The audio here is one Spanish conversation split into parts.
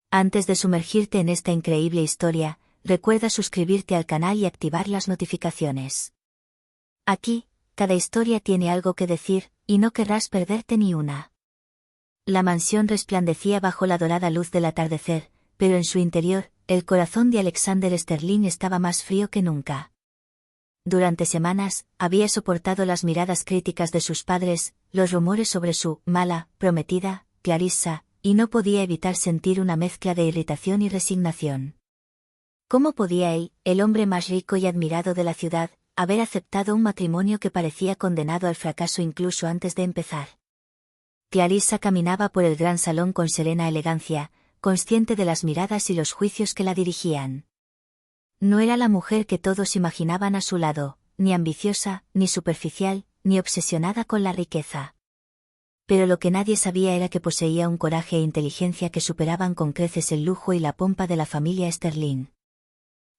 Antes de sumergirte en esta increíble historia, recuerda suscribirte al canal y activar las notificaciones. Aquí, cada historia tiene algo que decir, y no querrás perderte ni una. La mansión resplandecía bajo la dorada luz del atardecer, pero en su interior, el corazón de Alexander Sterling estaba más frío que nunca. Durante semanas, había soportado las miradas críticas de sus padres, los rumores sobre su mala prometida, Clarissa, y no podía evitar sentir una mezcla de irritación y resignación. ¿Cómo podía él, el hombre más rico y admirado de la ciudad, haber aceptado un matrimonio que parecía condenado al fracaso incluso antes de empezar? Clarissa caminaba por el gran salón con serena elegancia, consciente de las miradas y los juicios que la dirigían. No era la mujer que todos imaginaban a su lado, ni ambiciosa, ni superficial, ni obsesionada con la riqueza. Pero lo que nadie sabía era que poseía un coraje e inteligencia que superaban con creces el lujo y la pompa de la familia Sterling.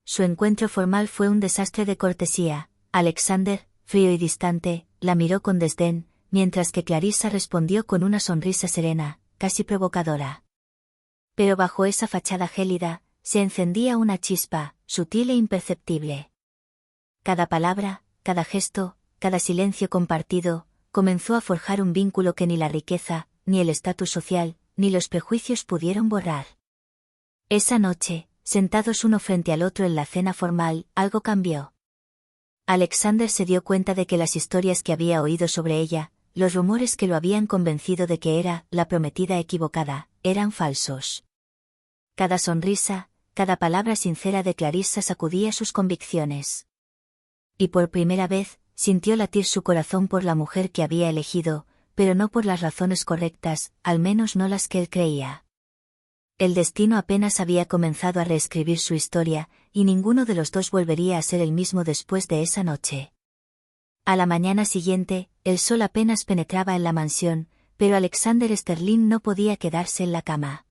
Su encuentro formal fue un desastre de cortesía. Alexander, frío y distante, la miró con desdén, mientras que Clarissa respondió con una sonrisa serena, casi provocadora. Pero bajo esa fachada gélida, se encendía una chispa, sutil e imperceptible. Cada palabra, cada gesto, cada silencio compartido, comenzó a forjar un vínculo que ni la riqueza, ni el estatus social, ni los prejuicios pudieron borrar. Esa noche, sentados uno frente al otro en la cena formal, algo cambió. Alexander se dio cuenta de que las historias que había oído sobre ella, los rumores que lo habían convencido de que era la prometida equivocada, eran falsos. Cada sonrisa, cada palabra sincera de Clarissa sacudía sus convicciones. Y por primera vez, sintió latir su corazón por la mujer que había elegido, pero no por las razones correctas, al menos no las que él creía. El destino apenas había comenzado a reescribir su historia, y ninguno de los dos volvería a ser el mismo después de esa noche. A la mañana siguiente, el sol apenas penetraba en la mansión, pero Alexander Sterling no podía quedarse en la cama.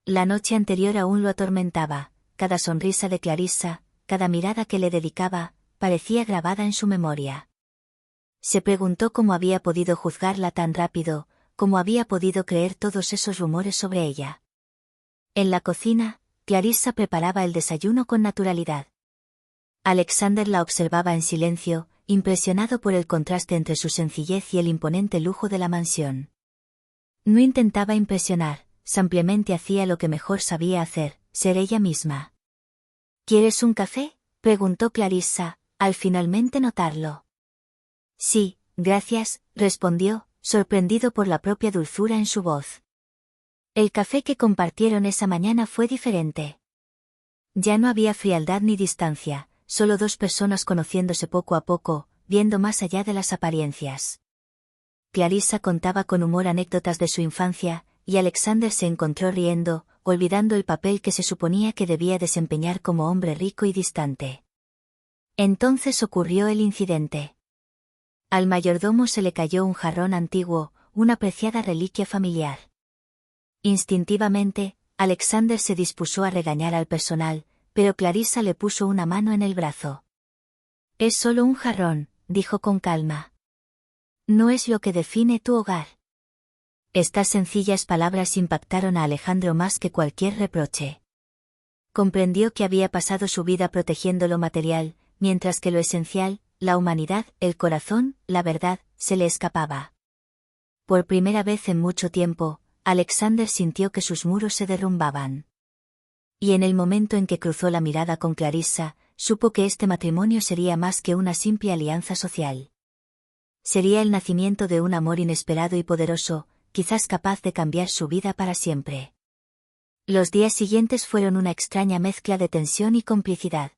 La noche anterior aún lo atormentaba, cada sonrisa de Clarissa, cada mirada que le dedicaba, parecía grabada en su memoria. Se preguntó cómo había podido juzgarla tan rápido, cómo había podido creer todos esos rumores sobre ella. En la cocina, Clarissa preparaba el desayuno con naturalidad. Alexander la observaba en silencio, impresionado por el contraste entre su sencillez y el imponente lujo de la mansión. No intentaba impresionar, simplemente hacía lo que mejor sabía hacer, ser ella misma. ¿Quieres un café?, preguntó Clarissa, al finalmente notarlo. Sí, gracias, respondió, sorprendido por la propia dulzura en su voz. El café que compartieron esa mañana fue diferente. Ya no había frialdad ni distancia, solo dos personas conociéndose poco a poco, viendo más allá de las apariencias. Clarissa contaba con humor anécdotas de su infancia, y Alexander se encontró riendo, olvidando el papel que se suponía que debía desempeñar como hombre rico y distante. Entonces ocurrió el incidente. Al mayordomo se le cayó un jarrón antiguo, una preciada reliquia familiar. Instintivamente, Alexander se dispuso a regañar al personal, pero Clarissa le puso una mano en el brazo. Es solo un jarrón, dijo con calma. No es lo que define tu hogar. Estas sencillas palabras impactaron a Alejandro más que cualquier reproche. Comprendió que había pasado su vida protegiendo lo material, mientras que lo esencial, la humanidad, el corazón, la verdad, se le escapaba. Por primera vez en mucho tiempo, Alexander sintió que sus muros se derrumbaban. Y en el momento en que cruzó la mirada con Clarissa, supo que este matrimonio sería más que una simple alianza social. Sería el nacimiento de un amor inesperado y poderoso, quizás capaz de cambiar su vida para siempre. Los días siguientes fueron una extraña mezcla de tensión y complicidad.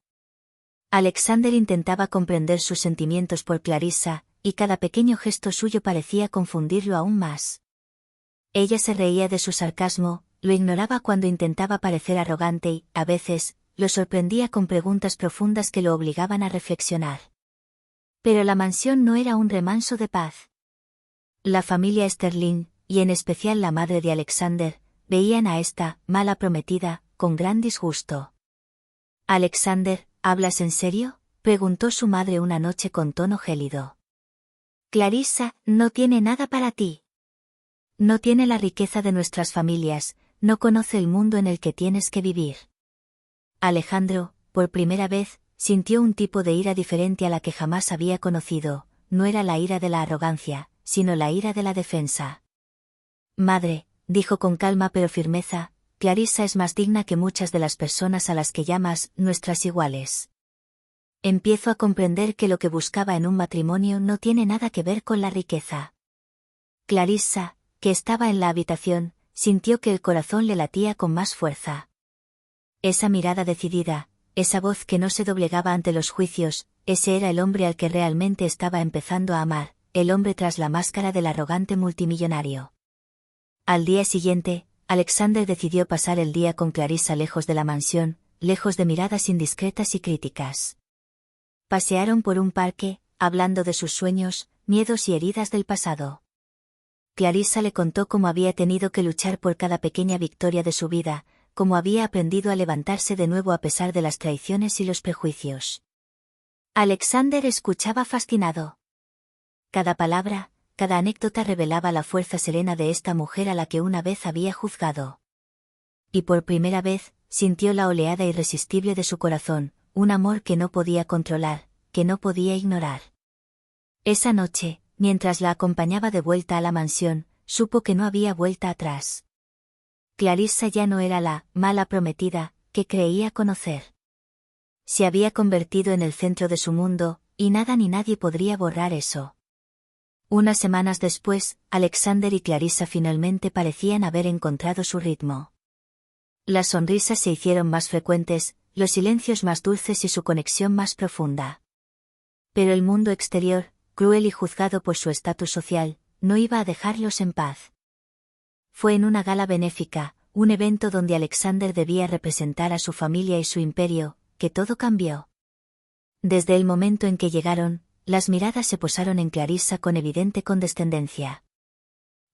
Alexander intentaba comprender sus sentimientos por Clarissa, y cada pequeño gesto suyo parecía confundirlo aún más. Ella se reía de su sarcasmo, lo ignoraba cuando intentaba parecer arrogante y, a veces, lo sorprendía con preguntas profundas que lo obligaban a reflexionar. Pero la mansión no era un remanso de paz. La familia Sterling, y en especial la madre de Alexander, veían a esta mala prometida con gran disgusto. Alexander, ¿hablas en serio?, preguntó su madre una noche con tono gélido. Clarissa no tiene nada para ti. No tiene la riqueza de nuestras familias, no conoce el mundo en el que tienes que vivir. Alejandro, por primera vez, sintió un tipo de ira diferente a la que jamás había conocido. No era la ira de la arrogancia, sino la ira de la defensa. Madre, dijo con calma pero firmeza, Clarissa es más digna que muchas de las personas a las que llamas nuestras iguales. Empiezo a comprender que lo que buscaba en un matrimonio no tiene nada que ver con la riqueza. Clarissa, que estaba en la habitación, sintió que el corazón le latía con más fuerza. Esa mirada decidida, esa voz que no se doblegaba ante los juicios, ese era el hombre al que realmente estaba empezando a amar, el hombre tras la máscara del arrogante multimillonario. Al día siguiente, Alexander decidió pasar el día con Clarissa lejos de la mansión, lejos de miradas indiscretas y críticas. Pasearon por un parque, hablando de sus sueños, miedos y heridas del pasado. Clarissa le contó cómo había tenido que luchar por cada pequeña victoria de su vida, cómo había aprendido a levantarse de nuevo a pesar de las traiciones y los prejuicios. Alexander escuchaba fascinado. Cada palabra, cada anécdota revelaba la fuerza serena de esta mujer a la que una vez había juzgado. Y por primera vez, sintió la oleada irresistible de su corazón, un amor que no podía controlar, que no podía ignorar. Esa noche, mientras la acompañaba de vuelta a la mansión, supo que no había vuelta atrás. Clarissa ya no era la mala prometida que creía conocer. Se había convertido en el centro de su mundo, y nada ni nadie podría borrar eso. Unas semanas después, Alexander y Clarissa finalmente parecían haber encontrado su ritmo. Las sonrisas se hicieron más frecuentes, los silencios más dulces y su conexión más profunda. Pero el mundo exterior, cruel y juzgado por su estatus social, no iba a dejarlos en paz. Fue en una gala benéfica, un evento donde Alexander debía representar a su familia y su imperio, que todo cambió. Desde el momento en que llegaron, las miradas se posaron en Clarissa con evidente condescendencia.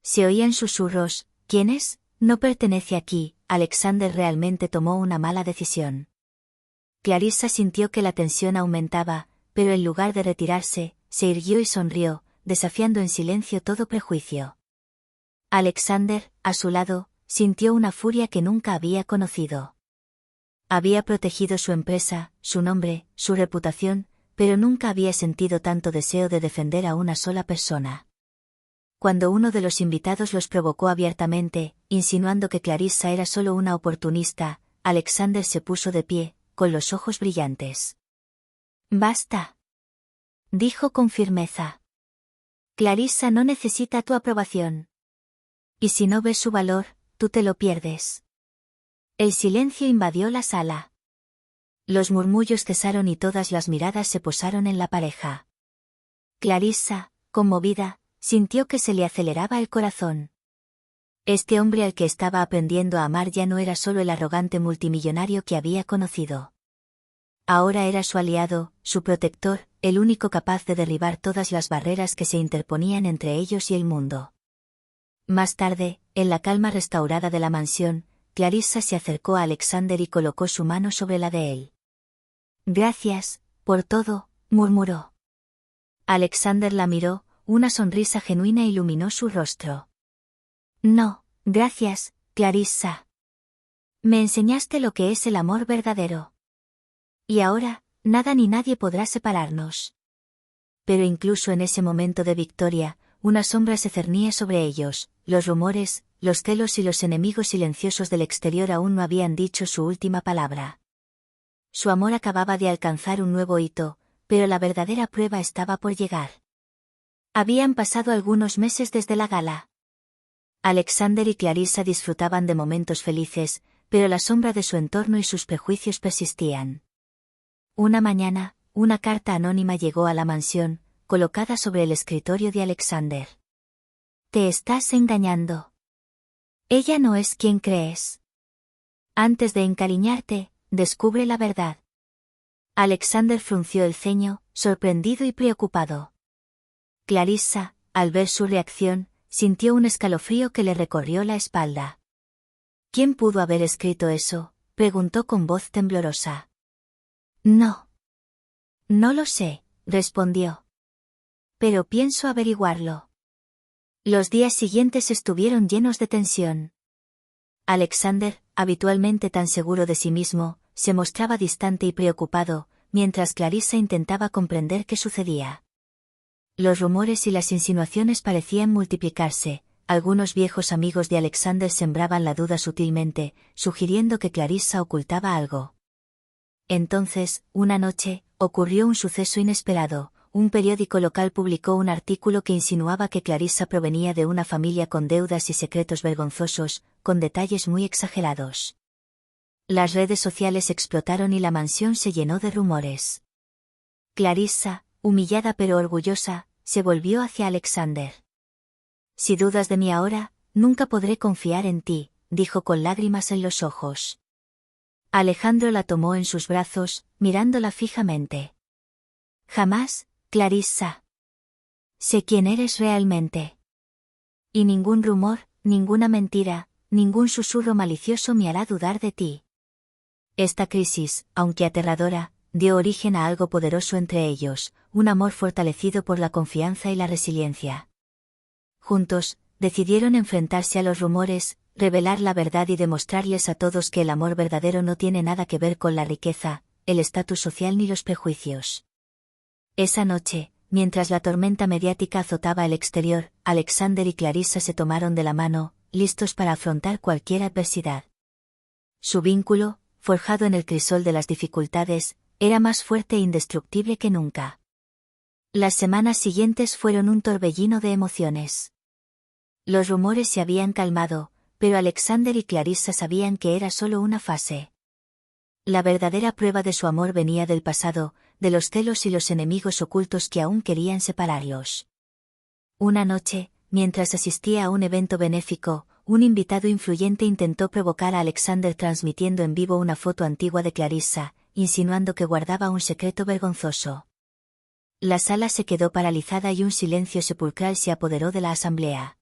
Se oían susurros: ¿quién es? No pertenece aquí. Alexander realmente tomó una mala decisión. Clarissa sintió que la tensión aumentaba, pero en lugar de retirarse, se irguió y sonrió, desafiando en silencio todo prejuicio. Alexander, a su lado, sintió una furia que nunca había conocido. Había protegido su empresa, su nombre, su reputación, pero nunca había sentido tanto deseo de defender a una sola persona. Cuando uno de los invitados los provocó abiertamente, insinuando que Clarissa era solo una oportunista, Alexander se puso de pie, con los ojos brillantes. «Basta», dijo con firmeza. «Clarissa no necesita tu aprobación. Y si no ves su valor, tú te lo pierdes». El silencio invadió la sala. Los murmullos cesaron y todas las miradas se posaron en la pareja. Clarissa, conmovida, sintió que se le aceleraba el corazón. Este hombre al que estaba aprendiendo a amar ya no era solo el arrogante multimillonario que había conocido. Ahora era su aliado, su protector, el único capaz de derribar todas las barreras que se interponían entre ellos y el mundo. Más tarde, en la calma restaurada de la mansión, Clarissa se acercó a Alexander y colocó su mano sobre la de él. «Gracias, por todo», murmuró. Alexander la miró, una sonrisa genuina iluminó su rostro. «No, gracias, Clarissa. Me enseñaste lo que es el amor verdadero. Y ahora, nada ni nadie podrá separarnos». Pero incluso en ese momento de victoria, una sombra se cernía sobre ellos, los rumores, los celos y los enemigos silenciosos del exterior aún no habían dicho su última palabra. Su amor acababa de alcanzar un nuevo hito, pero la verdadera prueba estaba por llegar. Habían pasado algunos meses desde la gala. Alexander y Clarissa disfrutaban de momentos felices, pero la sombra de su entorno y sus prejuicios persistían. Una mañana, una carta anónima llegó a la mansión, colocada sobre el escritorio de Alexander. «Te estás engañando. Ella no es quien crees. Antes de encariñarte, descubre la verdad». Alexander frunció el ceño, sorprendido y preocupado. Clarissa, al ver su reacción, sintió un escalofrío que le recorrió la espalda. «¿Quién pudo haber escrito eso?», preguntó con voz temblorosa. «No. No lo sé», respondió. «Pero pienso averiguarlo». Los días siguientes estuvieron llenos de tensión. Alexander, habitualmente tan seguro de sí mismo, se mostraba distante y preocupado, mientras Clarissa intentaba comprender qué sucedía. Los rumores y las insinuaciones parecían multiplicarse. Algunos viejos amigos de Alexander sembraban la duda sutilmente, sugiriendo que Clarissa ocultaba algo. Entonces, una noche, ocurrió un suceso inesperado. Un periódico local publicó un artículo que insinuaba que Clarissa provenía de una familia con deudas y secretos vergonzosos, con detalles muy exagerados. Las redes sociales explotaron y la mansión se llenó de rumores. Clarissa, humillada pero orgullosa, se volvió hacia Alexander. «Si dudas de mí ahora, nunca podré confiar en ti», dijo con lágrimas en los ojos. Alejandro la tomó en sus brazos, mirándola fijamente. «Jamás, Clarissa. Sé quién eres realmente. Y ningún rumor, ninguna mentira, ningún susurro malicioso me hará dudar de ti». Esta crisis, aunque aterradora, dio origen a algo poderoso entre ellos, un amor fortalecido por la confianza y la resiliencia. Juntos, decidieron enfrentarse a los rumores, revelar la verdad y demostrarles a todos que el amor verdadero no tiene nada que ver con la riqueza, el estatus social ni los prejuicios. Esa noche, mientras la tormenta mediática azotaba el exterior, Alexander y Clarissa se tomaron de la mano, listos para afrontar cualquier adversidad. Su vínculo, forjado en el crisol de las dificultades, era más fuerte e indestructible que nunca. Las semanas siguientes fueron un torbellino de emociones. Los rumores se habían calmado, pero Alexander y Clarissa sabían que era solo una fase. La verdadera prueba de su amor venía del pasado, de los celos y los enemigos ocultos que aún querían separarlos. Una noche, mientras asistía a un evento benéfico, un invitado influyente intentó provocar a Alexander transmitiendo en vivo una foto antigua de Clarissa, insinuando que guardaba un secreto vergonzoso. La sala se quedó paralizada y un silencio sepulcral se apoderó de la asamblea.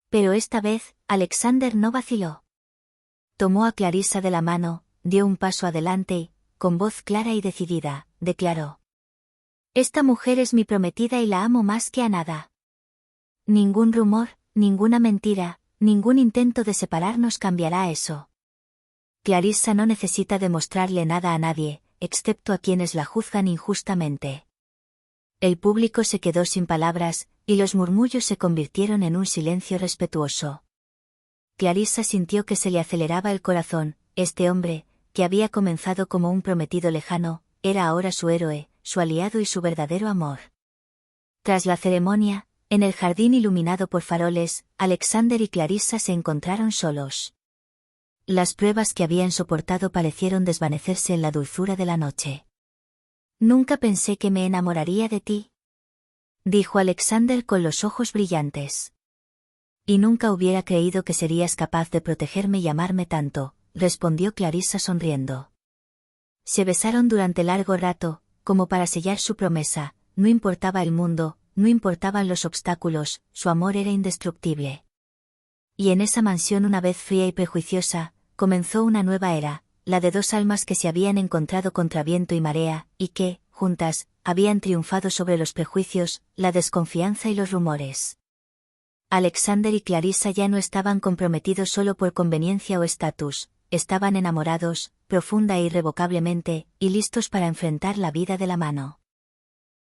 Pero esta vez, Alexander no vaciló. Tomó a Clarissa de la mano, dio un paso adelante y, con voz clara y decidida, declaró: «Esta mujer es mi prometida y la amo más que a nada. Ningún rumor, ninguna mentira, ningún intento de separarnos cambiará eso. Clarissa no necesita demostrarle nada a nadie, excepto a quienes la juzgan injustamente». El público se quedó sin palabras, y los murmullos se convirtieron en un silencio respetuoso. Clarissa sintió que se le aceleraba el corazón. Este hombre, que había comenzado como un prometido lejano, era ahora su héroe, su aliado y su verdadero amor. Tras la ceremonia, en el jardín iluminado por faroles, Alexander y Clarissa se encontraron solos. Las pruebas que habían soportado parecieron desvanecerse en la dulzura de la noche. «Nunca pensé que me enamoraría de ti», dijo Alexander con los ojos brillantes. «Y nunca hubiera creído que serías capaz de protegerme y amarme tanto», respondió Clarissa sonriendo. Se besaron durante largo rato, como para sellar su promesa. No importaba el mundo, no importaban los obstáculos, su amor era indestructible. Y en esa mansión, una vez fría y prejuiciosa, comenzó una nueva era, la de dos almas que se habían encontrado contra viento y marea, y que, juntas, habían triunfado sobre los prejuicios, la desconfianza y los rumores. Alexander y Clarissa ya no estaban comprometidos solo por conveniencia o estatus, estaban enamorados, profunda e irrevocablemente, y listos para enfrentar la vida de la mano.